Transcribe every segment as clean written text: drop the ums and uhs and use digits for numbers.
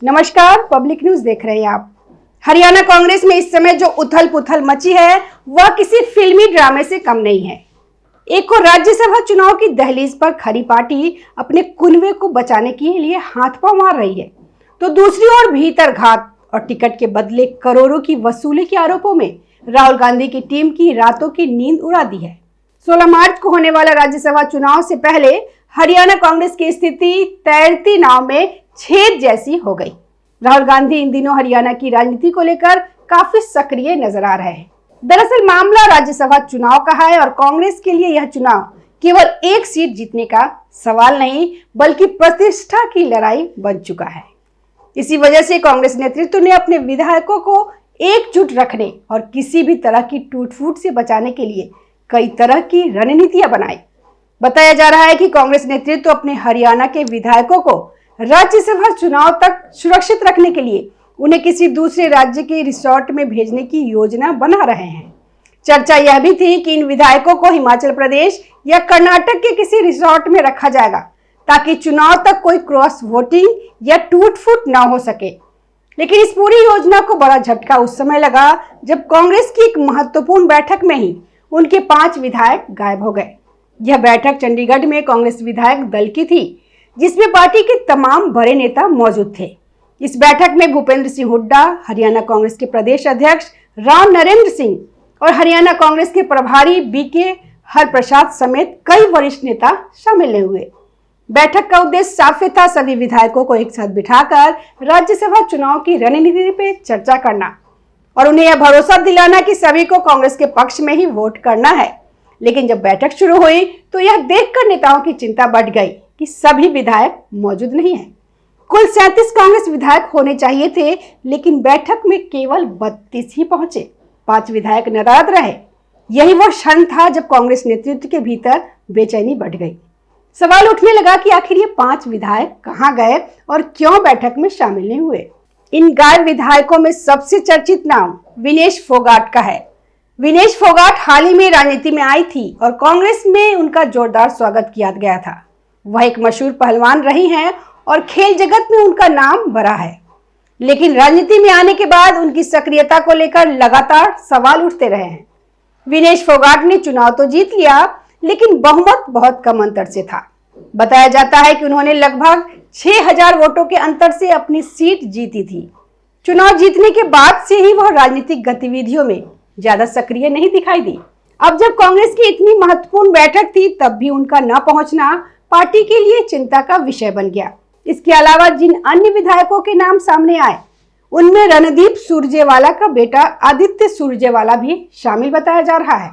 नमस्कार, public news देख रहे हैं आप। हरियाणा कांग्रेस में इस समय जो उथल पुथल मची है वह किसी फिल्मी ड्रामे से कम नहीं है। एक और राज्यसभा चुनाव की दहलीज पर खड़ी पार्टी अपने कुनबे को बचाने के लिए हाथ पांव मार रही है, तो दूसरी ओर भीतर घात और टिकट के बदले करोड़ों की वसूली के आरोपों में राहुल गांधी की टीम की रातों की नींद उड़ा दी है। 16 मार्च को होने वाला राज्यसभा चुनाव से पहले हरियाणा कांग्रेस की स्थिति तैरती नाव में छेद जैसी हो गई। राहुल गांधी इन दिनों हरियाणा की राजनीति को लेकर काफी सक्रिय नजर आ रहे हैं। दरअसल मामला राज्यसभा चुनाव का है और कांग्रेस के लिए यह चुनाव केवल एक सीट जीतने का सवाल नहीं बल्कि प्रतिष्ठा की लड़ाई बन चुका है। इसी वजह से कांग्रेस नेतृत्व ने अपने विधायकों को एकजुट रखने और किसी भी तरह की टूट फूट से बचाने के लिए कई तरह की रणनीतियां बनाई। बताया जा रहा है कि कांग्रेस नेतृत्व अपने हरियाणा के विधायकों को राज्यसभा चुनाव तक सुरक्षित रखने के लिए उन्हें किसी दूसरे राज्य के रिसोर्ट में भेजने की योजना बना रहे हैं। चर्चा यह भी थी कि इन विधायकों को हिमाचल प्रदेश या कर्नाटक के किसी रिसोर्ट में रखा जाएगा ताकि चुनाव तक कोई क्रॉस वोटिंग या टूट फूट न हो सके। लेकिन इस पूरी योजना को बड़ा झटका उस समय लगा जब कांग्रेस की एक महत्वपूर्ण बैठक में ही उनके 5 विधायक गायब हो गए। यह बैठक चंडीगढ़ में कांग्रेस विधायक दल की थी, जिसमें पार्टी के तमाम बड़े नेता मौजूद थे। इस बैठक में भूपेंद्र सिंह हुड्डा, हरियाणा कांग्रेस के प्रदेश अध्यक्ष राव नरेंद्र सिंह और हरियाणा कांग्रेस के प्रभारी बीके हरप्रसाद समेत कई वरिष्ठ नेता शामिल हुए। बैठक का उद्देश्य साफ था, सभी विधायकों को एक साथ बिठाकर राज्यसभा चुनाव की रणनीति पे चर्चा करना और उन्हें यह भरोसा दिलाना कि सभी को कांग्रेस के पक्ष में ही वोट करना है। लेकिन जब बैठक शुरू हुई तो यह देखकर नेताओं की चिंता बढ़ गई कि सभी विधायक मौजूद नहीं हैं। कुल 37 कांग्रेस विधायक होने चाहिए थे, लेकिन बैठक में केवल 32 ही पहुंचे। 5 विधायक नाराज रहे। यही वो क्षण था जब कांग्रेस नेतृत्व के भीतर बेचैनी बढ़ गई। सवाल उठने लगा कि आखिर ये 5 विधायक कहां गए और क्यों बैठक में शामिल नहीं हुए। इन गायब विधायकों में सबसे चर्चित नाम विनेश फोगाट का है। विनेश फोगाट हाल ही में राजनीति में आई थी और कांग्रेस में उनका जोरदार स्वागत किया गया था। वह एक मशहूर पहलवान रही हैं और खेल जगत में उनका नाम बड़ा है। लेकिन राजनीति में आने के बाद उनकी सक्रियता को लेकर लगातार सवाल उठते रहे हैं। विनेश फोगाट ने चुनाव तो जीत लिया, लेकिन बहुमत बहुत कम अंतर से था। बताया जाता है कि उन्होंने लगभग 6000 वोटों के अंतर से अपनी सीट जीती थी। चुनाव जीतने के बाद से ही वह राजनीतिक गतिविधियों में ज्यादा सक्रिय नहीं दिखाई दी। अब जब कांग्रेस की इतनी महत्वपूर्ण बैठक थी, तब भी उनका न पहुंचना पार्टी के लिए चिंता का विषय बन गया। इसके अलावा जिन अन्य विधायकों के नाम सामने आए, उनमें रणदीप सुरजेवाला का बेटा आदित्य सुरजेवाला भी शामिल बताया जा रहा है।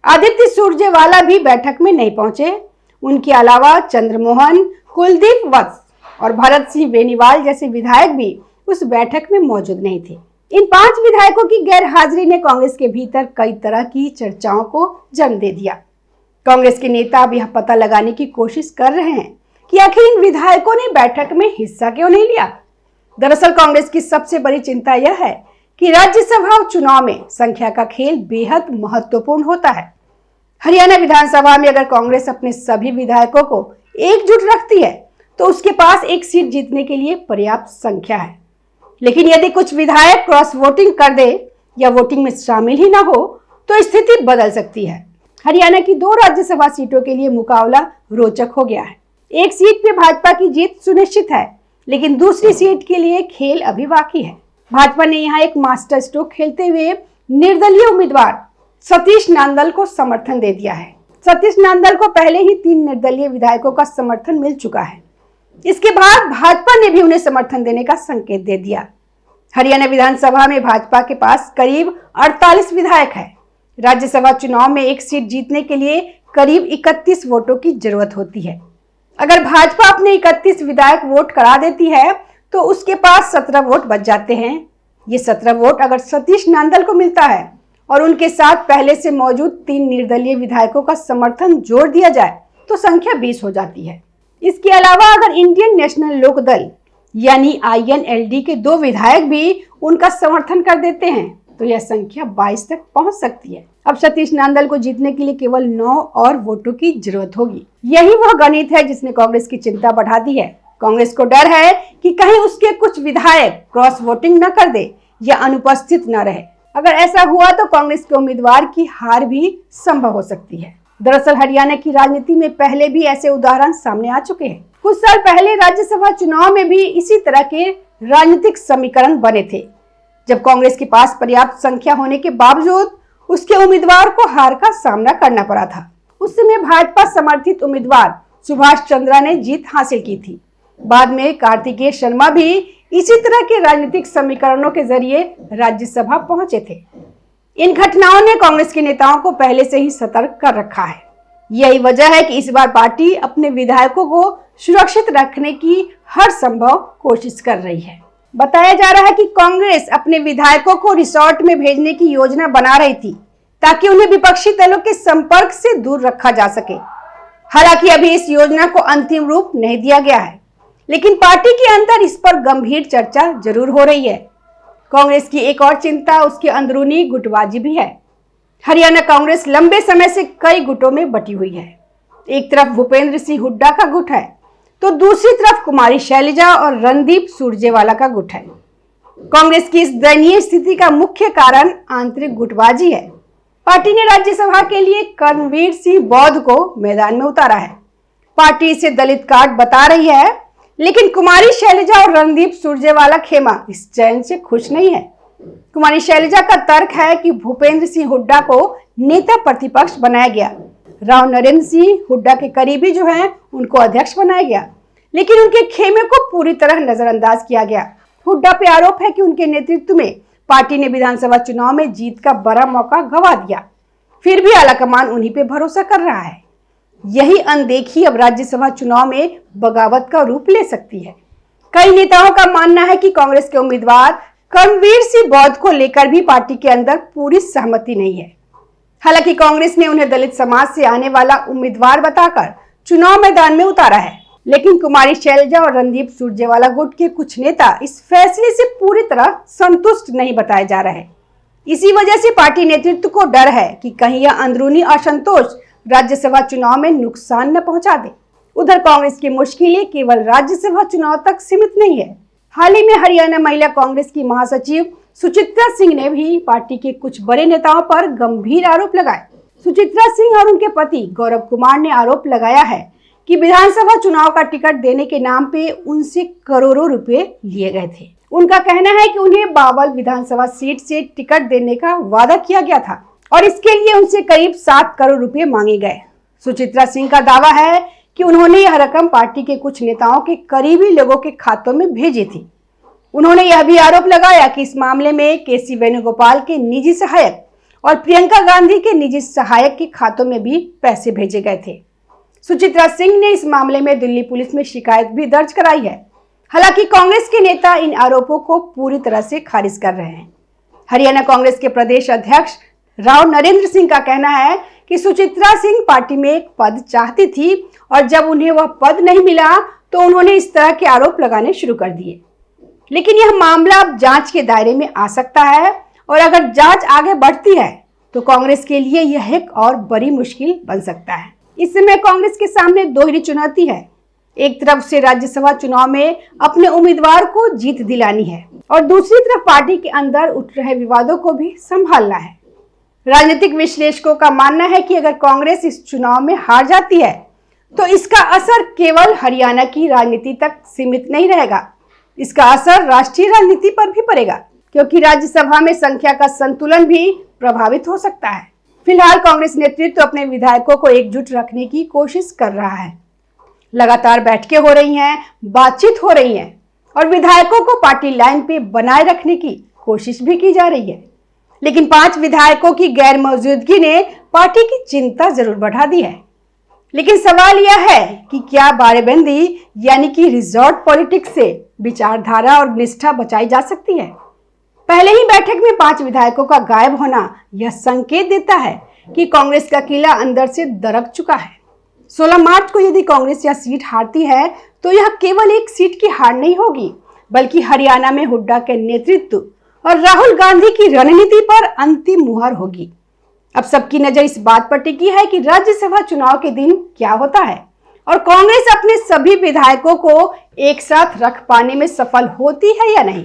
आदित्य सुरजेवाला भी बैठक में नहीं पहुंचे। उनके अलावा चंद्रमोहन, कुलदीप वत्स और भरत सिंह बेनीवाल जैसे विधायक भी उस बैठक में मौजूद नहीं थे। इन 5 विधायकों की गैर हाजिरी ने कांग्रेस के भीतर कई तरह की चर्चाओं को जन्म दे दिया। कांग्रेस के नेता अब यह पता लगाने की कोशिश कर रहे हैं कि आखिर इन विधायकों ने बैठक में हिस्सा क्यों नहीं लिया। दरअसल कांग्रेस की सबसे बड़ी चिंता यह है कि राज्यसभा चुनाव में संख्या का खेल बेहद महत्वपूर्ण होता है। हरियाणा विधानसभा में अगर कांग्रेस अपने सभी विधायकों को एकजुट रखती है तो उसके पास एक सीट जीतने के लिए पर्याप्त संख्या है। लेकिन यदि कुछ विधायक क्रॉस वोटिंग कर दे या वोटिंग में शामिल ही ना हो तो स्थिति बदल सकती है। हरियाणा की 2 राज्यसभा सीटों के लिए मुकाबला रोचक हो गया है। एक सीट पे भाजपा की जीत सुनिश्चित है, लेकिन दूसरी सीट के लिए खेल अभी बाकी है। भाजपा ने यहाँ एक मास्टर स्ट्रोक खेलते हुए निर्दलीय उम्मीदवार सतीश नांदल को समर्थन दे दिया है। सतीश नांदल को पहले ही 3 निर्दलीय विधायकों का समर्थन मिल चुका है। इसके बाद भाजपा ने भी उन्हें समर्थन देने का संकेत दे दिया। हरियाणा विधानसभा में भाजपा के पास करीब 48 विधायक है। राज्यसभा चुनाव में एक सीट जीतने के लिए करीब 31 वोटों की जरूरत होती है। अगर भाजपा अपने 31 विधायक वोट करा देती है तो उसके पास 17 वोट बच जाते हैं। ये 17 वोट अगर सतीश नांदल को मिलता है और उनके साथ पहले से मौजूद 3 निर्दलीय विधायकों का समर्थन जोड़ दिया जाए तो संख्या 20 हो जाती है। इसके अलावा अगर इंडियन नेशनल लोक दल यानी INLD के 2 विधायक भी उनका समर्थन कर देते हैं तो यह संख्या 22 तक पहुंच सकती है। अब सतीश नांदल को जीतने के लिए केवल 9 और वोटों की जरूरत होगी। यही वह गणित है जिसने कांग्रेस की चिंता बढ़ा दी है। कांग्रेस को डर है कि कहीं उसके कुछ विधायक क्रॉस वोटिंग न कर दे या अनुपस्थित न रहे। अगर ऐसा हुआ तो कांग्रेस के उम्मीदवार की हार भी संभव हो सकती है। दरअसल हरियाणा की राजनीति में पहले भी ऐसे उदाहरण सामने आ चुके हैं। कुछ साल पहले राज्यसभा चुनाव में भी इसी तरह के राजनीतिक समीकरण बने थे, जब कांग्रेस के पास पर्याप्त संख्या होने के बावजूद उसके उम्मीदवार को हार का सामना करना पड़ा था। उस समय भाजपा समर्थित उम्मीदवार सुभाष चंद्रा ने जीत हासिल की थी। बाद में कार्तिकेय शर्मा भी इसी तरह के राजनीतिक समीकरणों के जरिए राज्यसभा पहुंचे थे। इन घटनाओं ने कांग्रेस के नेताओं को पहले से ही सतर्क कर रखा है। यही वजह है कि इस बार पार्टी अपने विधायकों को सुरक्षित रखने की हर संभव कोशिश कर रही है। बताया जा रहा है कि कांग्रेस अपने विधायकों को रिसोर्ट में भेजने की योजना बना रही थी ताकि उन्हें विपक्षी दलों के संपर्क से दूर रखा जा सके। हालांकि अभी इस योजना को अंतिम रूप नहीं दिया गया है, लेकिन पार्टी के अंदर इस पर गंभीर चर्चा जरूर हो रही है। कांग्रेस की एक और चिंता उसकी अंदरूनी गुटबाजी भी है। हरियाणा कांग्रेस लंबे समय से कई गुटों में बटी हुई है। एक तरफ भूपेंद्र सिंह हुड्डा का गुट है, तो दूसरी तरफ कुमारी शैलजा और रणदीप सुरजेवाला का गुट है। कांग्रेस की इस दयनीय स्थिति का मुख्य कारण आंतरिक गुटबाजी है। पार्टी ने राज्यसभा के लिए कर्मवीर सिंह बौद्ध को मैदान में उतारा है। पार्टी इसे दलित कार्ड बता रही है, लेकिन कुमारी शैलजा और रणदीप सुरजेवाला खेमा इस चयन से खुश नहीं है। कुमारी शैलजा का तर्क है कि भूपेंद्र सिंह हुड्डा को नेता प्रतिपक्ष बनाया गया, राव नरेंद्र सिंह हुड्डा के करीबी जो हैं उनको अध्यक्ष बनाया गया, लेकिन उनके खेमे को पूरी तरह नजरअंदाज किया गया। हुड्डा पे आरोप है कि उनके नेतृत्व में पार्टी ने विधानसभा चुनाव में जीत का बड़ा मौका गंवा दिया, फिर भी आलाकमान उन्हीं पे भरोसा कर रहा है। यही अनदेखी अब राज्यसभा चुनाव में बगावत का रूप ले सकती है। कई नेताओं का मानना है कि कांग्रेस के उम्मीदवार कर्मवीर सिंह बौद्ध को लेकर भी पार्टी के अंदर पूरी सहमति नहीं है। हालांकि कांग्रेस ने उन्हें दलित समाज से आने वाला उम्मीदवार बताकर चुनाव मैदान में उतारा है, लेकिन कुमारी शैलजा और रणदीप सुरजेवाला गुट के कुछ नेता इस फैसले से पूरी तरह संतुष्ट नहीं बताए जा रहे। इसी वजह से पार्टी नेतृत्व को डर है कि कहीं यह अंदरूनी असंतोष राज्यसभा चुनाव में नुकसान न पहुंचा दे। उधर कांग्रेस की मुश्किलें केवल राज्यसभा चुनाव तक सीमित नहीं है। हाल ही में हरियाणा महिला कांग्रेस की महासचिव सुचित्रा सिंह ने भी पार्टी के कुछ बड़े नेताओं पर गंभीर आरोप लगाए। सुचित्रा सिंह और उनके पति गौरव कुमार ने आरोप लगाया है कि विधानसभा चुनाव का टिकट देने के नाम पे उनसे करोड़ों रुपए लिए गए थे। उनका कहना है कि उन्हें बावल विधानसभा सीट से टिकट देने का वादा किया गया था और इसके लिए उनसे करीब 7 करोड़ रुपए मांगे गए। सुचित्रा सिंह का दावा है कि उन्होंने यह रकम पार्टी के कुछ नेताओं के करीबी लोगों के खातों में भेजी थी। उन्होंने यह भी आरोप लगाया कि इस मामले में केसी वेणुगोपाल के निजी सहायक और प्रियंका गांधी के निजी सहायक के खातों में भी पैसे भेजे गए थे। सुचित्रा सिंह ने इस मामले में दिल्ली पुलिस में शिकायत भी दर्ज कराई है। हालांकि कांग्रेस के नेता इन आरोपों को पूरी तरह से खारिज कर रहे हैं। हरियाणा कांग्रेस के प्रदेश अध्यक्ष राव नरेंद्र सिंह का कहना है कि सुचित्रा सिंह पार्टी में एक पद चाहती थी और जब उन्हें वह पद नहीं मिला तो उन्होंने इस तरह के आरोप लगाने शुरू कर दिए। लेकिन यह मामला अब जांच के दायरे में आ सकता है और अगर जांच आगे बढ़ती है तो कांग्रेस के लिए यह एक और बड़ी मुश्किल बन सकता है। इस समय कांग्रेस के सामने दोहरी चुनौती है। एक तरफ से राज्यसभा चुनाव में अपने उम्मीदवार को जीत दिलानी है और दूसरी तरफ पार्टी के अंदर उठ रहे विवादों को भी संभालना है। राजनीतिक विश्लेषकों का मानना है कि अगर कांग्रेस इस चुनाव में हार जाती है तो इसका असर केवल हरियाणा की राजनीति तक सीमित नहीं रहेगा, इसका असर राष्ट्रीय राजनीति पर भी पड़ेगा, क्योंकि राज्यसभा में संख्या का संतुलन भी प्रभावित हो सकता है। फिलहाल कांग्रेस नेतृत्व अपने विधायकों को एकजुट रखने की कोशिश कर रहा है। लगातार बैठकें हो रही हैं, बातचीत हो रही है और विधायकों को पार्टी लाइन पे बनाए रखने की कोशिश भी की जा रही है। लेकिन 5 विधायकों की गैर मौजूदगी ने पार्टी की चिंता जरूर बढ़ा दी है। लेकिन सवाल यह है कि क्या बाड़ेबंदी यानी कि रिजॉर्ट पॉलिटिक्स से विचारधारा और निष्ठा बचाई जा सकती है। पहले ही बैठक में 5 विधायकों का गायब होना यह संकेत देता है कि कांग्रेस का किला अंदर से दरक चुका है। 16 मार्च को यदि कांग्रेस यह सीट हारती है तो यह केवल एक सीट की हार नहीं होगी, बल्कि हरियाणा में हुड्डा के नेतृत्व और राहुल गांधी की रणनीति पर अंतिम मुहर होगी। अब सबकी नजर इस बात पर टिकी है कि राज्यसभा चुनाव के दिन क्या होता है। और कांग्रेस अपने सभी विधायकों को एक साथ रख पाने में सफल होती है या नहीं,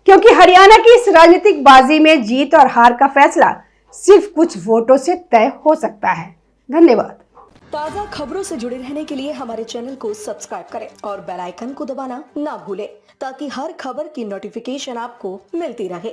क्योंकि हरियाणा की इस राजनीतिक बाजी में जीत और हार का फैसला सिर्फ कुछ वोटों से तय हो सकता है। धन्यवाद। ताज़ा खबरों से जुड़े रहने के लिए हमारे चैनल को सब्सक्राइब करें और बेल आइकन को दबाना ना भूलें, ताकि हर खबर की नोटिफिकेशन आपको मिलती रहे।